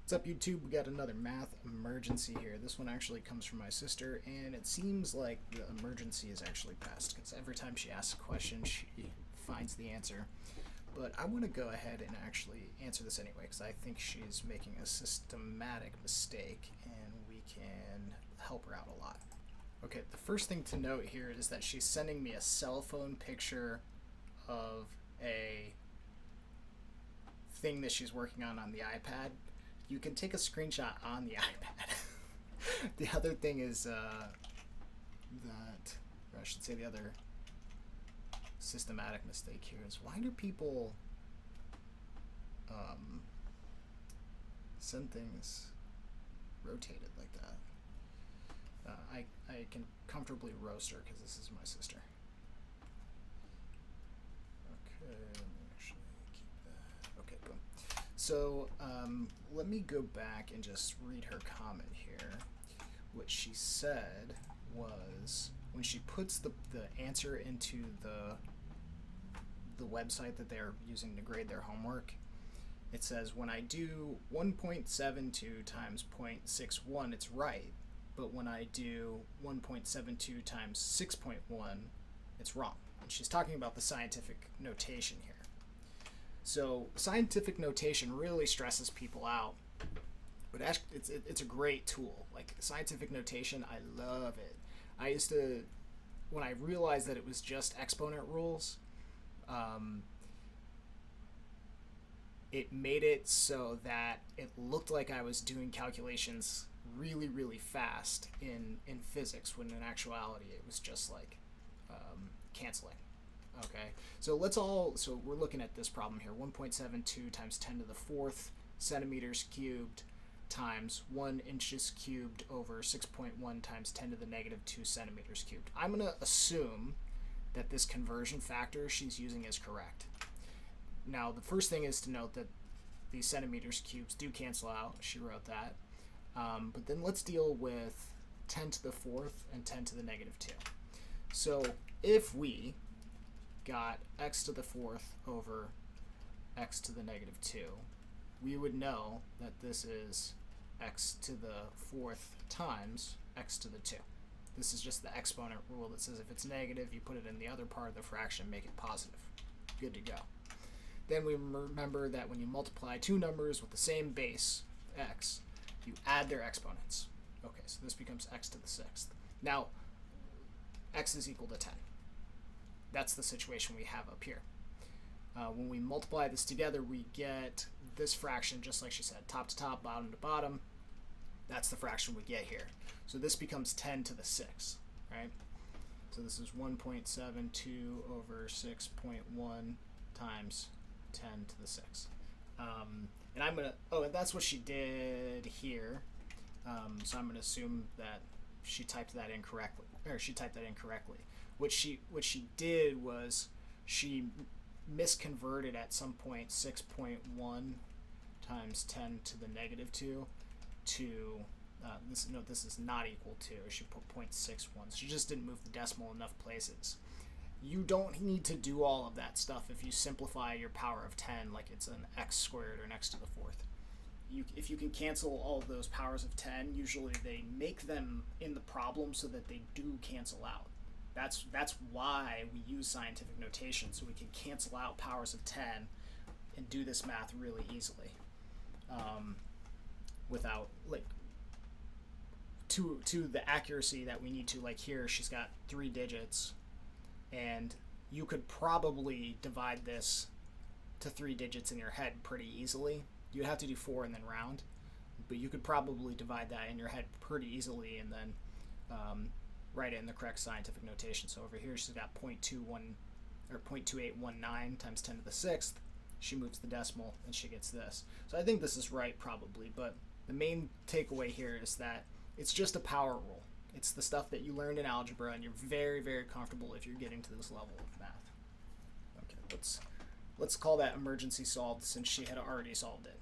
What's up, YouTube? We got another math emergency here. This one actually comes from my sister, and it seems like the emergency is actually passed because every time she asks a question, she finds the answer. But I want to go ahead and actually answer this anyway because I think she's making a systematic mistake, and we can help her out a lot. Okay, the first thing to note here is that she's sending me a cell phone picture of a thing that she's working on the iPad. You can take a screenshot on the iPad. The other thing is or I should say the other systematic mistake here is, why do people send things rotated like that? I can comfortably roast her because this is my sister. Okay, let me actually keep that. Okay, boom. So let me go back and just read her comment here. What she said was, when she puts the answer into the website that they're using to grade their homework, it says, when I do 1.72 times 0.61, it's right, but when I do 1.72 times 6.1, it's wrong. And she's talking about the scientific notation here. So scientific notation really stresses people out, but actually it's a great tool. Like scientific notation, I love it. I used to, when I realized that it was just exponent rules, it made it so that it looked like I was doing calculations really, really fast in physics, when in actuality it was just like canceling. Okay, so we're looking at this problem here. 1.72 times 10 to the 4th centimeters cubed times 1 inches cubed over 6.1 times 10 to the negative 2 centimeters cubed. I'm going to assume that this conversion factor she's using is correct. Now, the first thing is to note that these centimeters cubes do cancel out. She wrote that. But then let's deal with 10 to the 4th and 10 to the negative 2. So if we got x to the 4th over x to the negative 2, we would know that this is x to the 4th times x to the 2. This is just the exponent rule that says if it's negative, you put it in the other part of the fraction, make it positive. Good to go. Then we remember that when you multiply two numbers with the same base, x, you add their exponents. Okay, so this becomes x to the 6th. Now, x is equal to 10. That's the situation we have up here. When we multiply this together, we get this fraction, just like she said, top to top, bottom to bottom. That's the fraction we get here. So this becomes 10 to the 6th, right? So this is 1.72 over 6.1 times 10 to the 6th. And I'm going to, and that's what she did here. So I'm going to assume that she typed that in correctly, What she did was she misconverted at some point 6.1 times 10 to the negative 2 to this is not equal to, she put 0.61. She just didn't move the decimal enough places. You don't need to do all of that stuff if you simplify your power of 10 like it's an x squared or an x to the 4th. If you can cancel all of those powers of 10, usually they make them in the problem so that they do cancel out. That's why we use scientific notation, so we can cancel out powers of 10 and do this math really easily, without like to the accuracy that we need to. Like here, she's got 3 digits, and you could probably divide this to 3 digits in your head pretty easily. You'd have to do 4 and then round, but you could probably divide that in your head pretty easily and then write it in the correct scientific notation. So over here she's got 0.21 or 0.2819 times 10 to the 6th. She moves the decimal and she gets this. So I think this is right probably, but the main takeaway here is that it's just a power rule. It's the stuff that you learned in algebra, and you're very, very comfortable if you're getting to this level of math. Okay, let's call that emergency solved since she had already solved it.